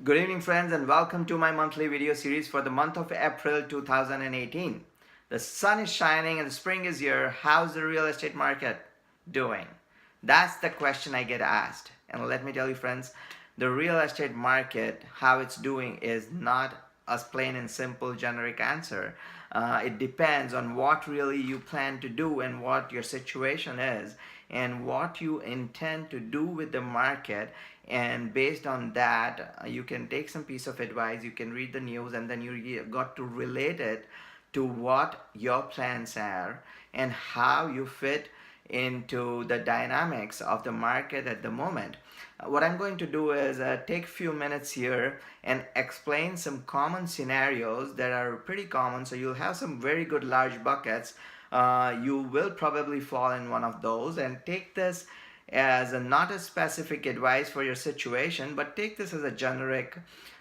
Good evening, friends, and welcome to my monthly video series for the month of April 2018. The sun is shining and the spring is here. How's the real estate market doing? That's the question I get asked. And let me tell you, friends, the real estate market, how it's doing, is not a plain and simple generic answer. It depends on what really you plan to do and what your situation is and what you intend to do with the market, and based on that you can take some piece of advice, you can read the news, and then you got to relate it to what your plans are and how you fit into the dynamics of the market at the moment. What I'm going to do is take a few minutes here and explain some common scenarios that are pretty common, so you'll have some very good large buckets. You will probably fall in one of those, and take this as not a specific advice for your situation, but take this as a generic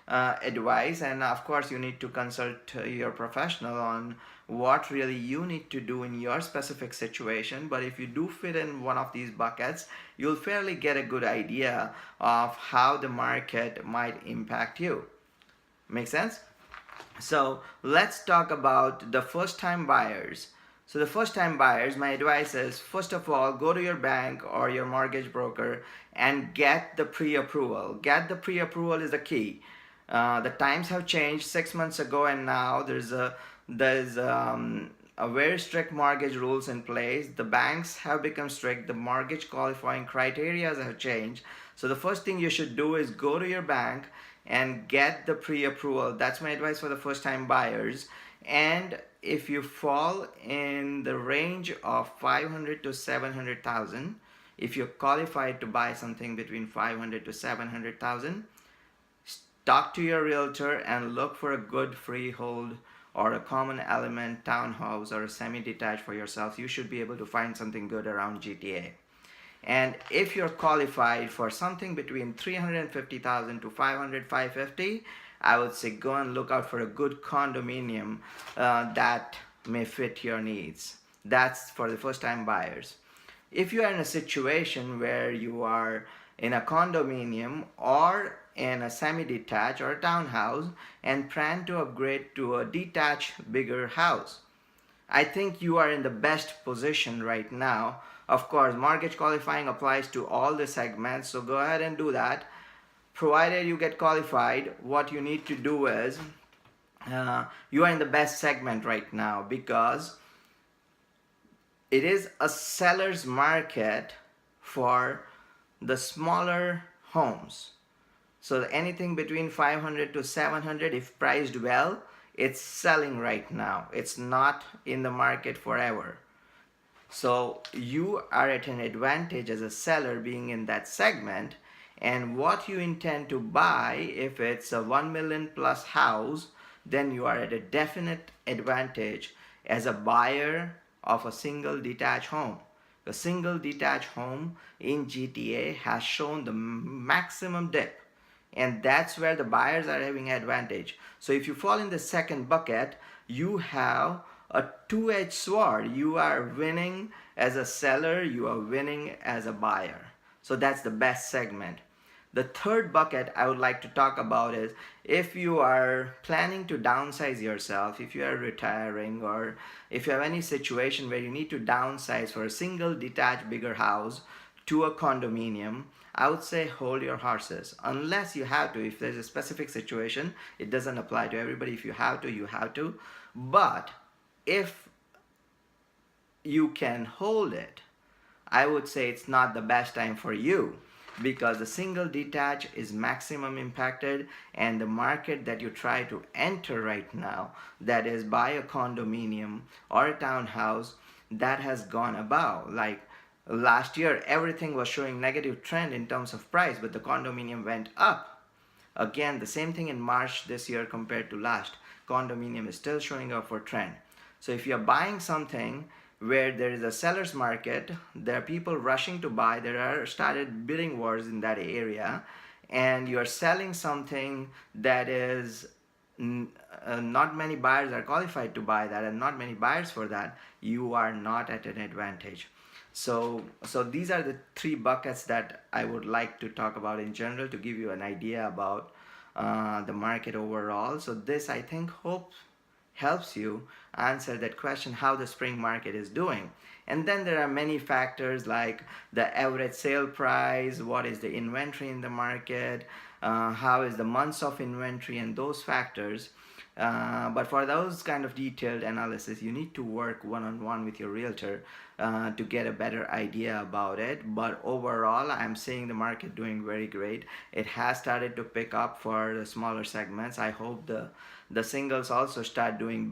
advice. And of course you need to consult your professional on what really you need to do in your specific situation. But if you do fit in one of these buckets, you'll fairly get a good idea of how the market might impact you. Make sense? So let's talk about the first time buyers. So the first time buyers, my advice is, first of all, go to your bank or your mortgage broker and get the pre-approval. Get the pre-approval is the key. The times have changed 6 months ago, and now there's a very strict mortgage rules in place. The banks have become strict. The mortgage qualifying criteria have changed. So the first thing you should do is go to your bank and get the pre-approval. That's my advice for the first time buyers. And if you fall in the range of 500 to 700,000, if you're qualified to buy something between 500 to 700,000, talk to your realtor and look for a good freehold or a common element townhouse or a semi-detached for yourself. You should be able to find something good around GTA. And if you're qualified for something between 350,000 to 500, 550, I would say go and look out for a good condominium that may fit your needs. That's for the first time buyers. If you are in a situation where you are in a condominium or in a semi-detached or a townhouse and plan to upgrade to a detached bigger house, I think you are in the best position right now. Of course, mortgage qualifying applies to all the segments, so go ahead and do that. Provided you get qualified, what you need to do is you are in the best segment right now, because it is a seller's market for the smaller homes. So anything between 500 to 700, if priced well, it's selling right now. It's not in the market forever. So you are at an advantage as a seller being in that segment. And what you intend to buy, if it's a 1 million plus house, then you are at a definite advantage as a buyer of a single detached home. The single detached home in GTA has shown the maximum dip, and that's where the buyers are having advantage. So if you fall in the second bucket, you have a two-edged sword. You are winning as a seller, you are winning as a buyer. So that's the best segment. The third bucket I would like to talk about is, if you are planning to downsize yourself, if you are retiring, or if you have any situation where you need to downsize for a single detached bigger house to a condominium, I would say hold your horses. Unless you have to. If there's a specific situation, it doesn't apply to everybody. If you have to, you have to. But if you can hold it, I would say it's not the best time for you, because the single detached is maximum impacted, and the market that you try to enter right now, that is buy a condominium or a townhouse, that has gone above. Like last year, everything was showing negative trend in terms of price, but the condominium went up. Again, the same thing in March this year compared to last. Condominium is still showing up for trend. So if you're buying something where there is a seller's market, there are people rushing to buy, there are started bidding wars in that area, and you're selling something that is not many buyers are qualified to buy that, and not many buyers for that, you are not at an advantage. So these are the three buckets that I would like to talk about in general, to give you an idea about the market overall. So this, I think, helps you answer that question, how the spring market is doing. And then there are many factors like the average sale price, what is the inventory in the market, how is the months of inventory, and those factors. But for those kind of detailed analysis, you need to work one-on-one with your realtor to get a better idea about it. But overall, I'm seeing the market doing very great. It has started to pick up for the smaller segments. I hope the singles also start doing